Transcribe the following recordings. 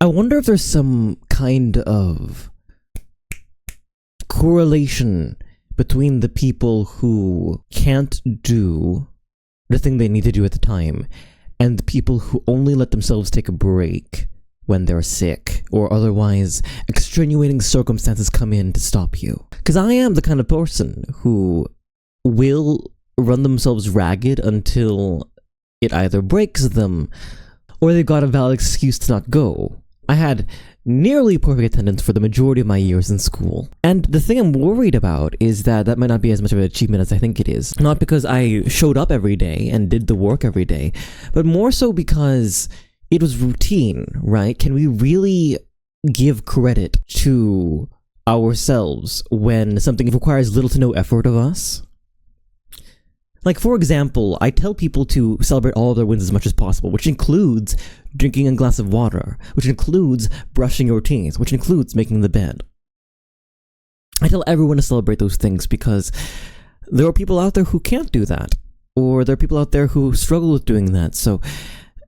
I wonder if there's some kind of correlation between the people who can't do the thing they need to do at the time and the people who only let themselves take a break when they're sick or otherwise extenuating circumstances come in to stop you. Because I am the kind of person who will run themselves ragged until it either breaks them or they've got a valid excuse to not go. I had nearly perfect attendance for the majority of my years in school. And the thing I'm worried about is that that might not be as much of an achievement as I think it is. Not because I showed up every day and did the work every day, but more so because it was routine, right? Can we really give credit to ourselves when something requires little to no effort of us? Like, for example, I tell people to celebrate all of their wins as much as possible, which includes drinking a glass of water, which includes brushing your teeth, which includes making the bed. I tell everyone to celebrate those things because there are people out there who can't do that, or there are people out there who struggle with doing that, so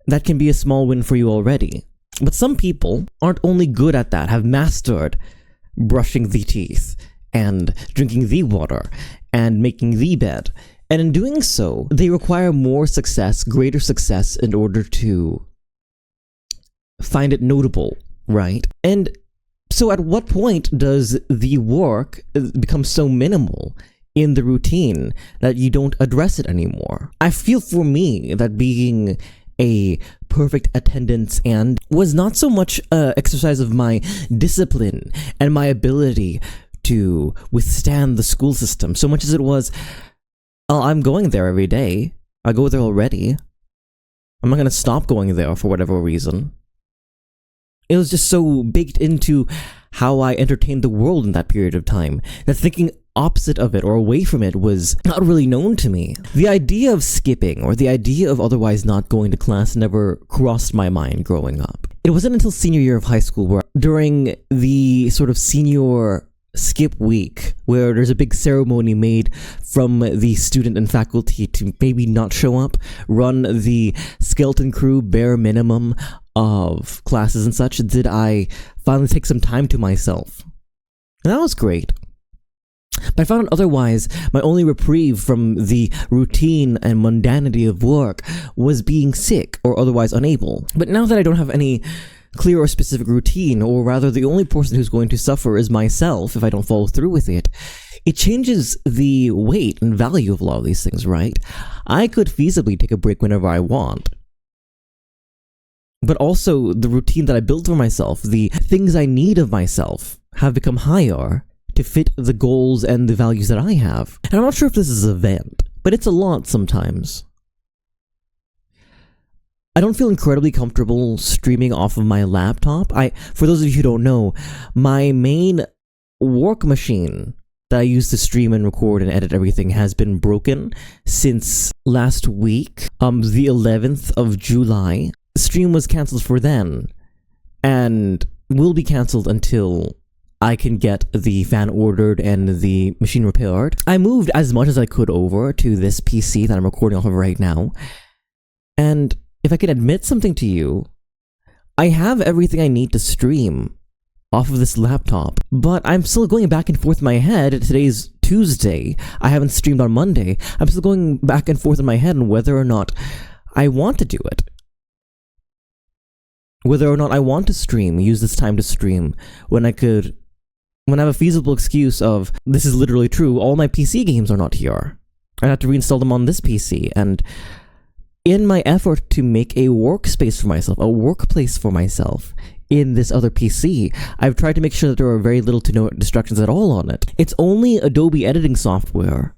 that can be a small win for you already. But some people aren't only good at that, have mastered brushing the teeth, and drinking the water, and making the bed. And in doing so, they require more success, greater success, in order to find it notable, right? And so at what point does the work become so minimal in the routine that you don't address it anymore? I feel for me that being a perfect attendance and was not so much an exercise of my discipline and my ability to withstand the school system, so much as it was, oh, I'm going there every day. I go there already. I'm not going to stop going there for whatever reason. It was just so baked into how I entertained the world in that period of time that thinking opposite of it or away from it was not really known to me. The idea of skipping or the idea of otherwise not going to class never crossed my mind growing up. It wasn't until senior year of high school where during the sort of senior skip week where there's a big ceremony made from the student and faculty to maybe not show up, run the skeleton crew bare minimum of classes and such, did I finally take some time to myself. And that was great. But I found otherwise my only reprieve from the routine and mundanity of work was being sick or otherwise unable. But now that I don't have any clear or specific routine, or rather the only person who's going to suffer is myself if I don't follow through with it, it changes the weight and value of a lot of these things, right? I could feasibly take a break whenever I want. But also, the routine that I built for myself, the things I need of myself, have become higher to fit the goals and the values that I have. And I'm not sure if this is a vent, but it's a lot sometimes. I don't feel incredibly comfortable streaming off of my laptop. For those of you who don't know, my main work machine that I use to stream and record and edit everything has been broken since last week, the 11th of July. The stream was cancelled for then, and will be cancelled until I can get the fan ordered and the machine repaired. I moved as much as I could over to this PC that I'm recording off of right now, and if I can admit something to you, I have everything I need to stream off of this laptop, but I'm still going back and forth in my head. Today's Tuesday. I haven't streamed on Monday. I'm still going back and forth in my head on whether or not I want to do it. Whether or not I want to stream, use this time to stream, when I have a feasible excuse of, this is literally true, all my PC games are not here. I have to reinstall them on this PC, and in my effort to make a workspace for myself, a workplace for myself in this other PC, I've tried to make sure that there are very little to no distractions at all on it. It's only Adobe editing software,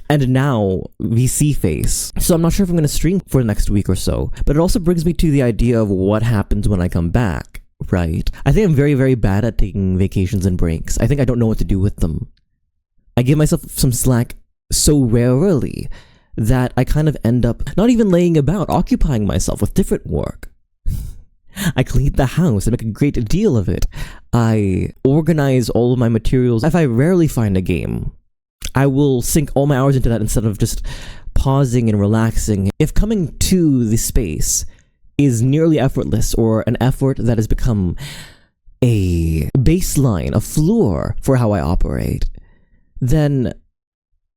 and now VC Face. So I'm not sure if I'm going to stream for the next week or so, but it also brings me to the idea of what happens when I come back, right? I think I'm very, very bad at taking vacations and breaks. I think I don't know what to do with them. I give myself some slack so rarely that I kind of end up not even laying about, occupying myself with different work. I clean the house and make a great deal of it. I organize all of my materials. If I rarely find a game, I will sink all my hours into that instead of just pausing and relaxing. If coming to the space is nearly effortless, or an effort that has become a baseline, a floor for how I operate, then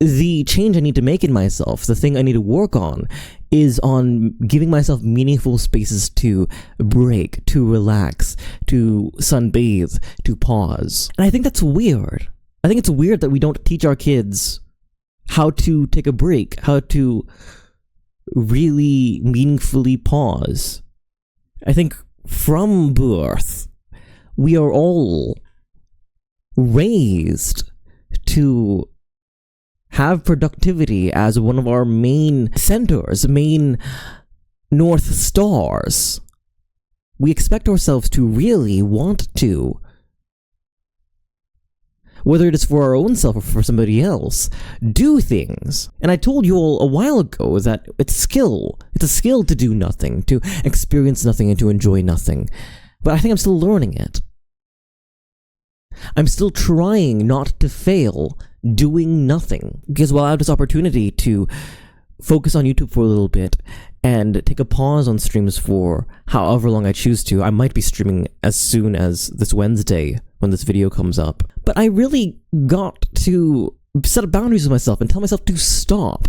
the change I need to make in myself, the thing I need to work on, is on giving myself meaningful spaces to break, to relax, to sunbathe, to pause. And I think that's weird. I think it's weird that we don't teach our kids how to take a break, how to really meaningfully pause. I think from birth, we are all raised to have productivity as one of our main centers, main North Stars. We expect ourselves to really want to, whether it is for our own self or for somebody else, do things. And I told you all a while ago that it's skill. It's a skill to do nothing, to experience nothing, and to enjoy nothing. But I think I'm still learning it. I'm still trying not to fail doing nothing. Because while I have this opportunity to focus on YouTube for a little bit and take a pause on streams for however long I choose to, I might be streaming as soon as this Wednesday when this video comes up. But I really got to set up boundaries with myself and tell myself to stop.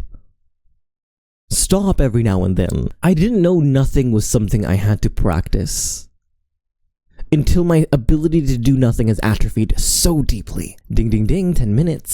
Stop every now and then. I didn't know nothing was something I had to practice until my ability to do nothing has atrophied so deeply. Ding ding ding, 10 minutes.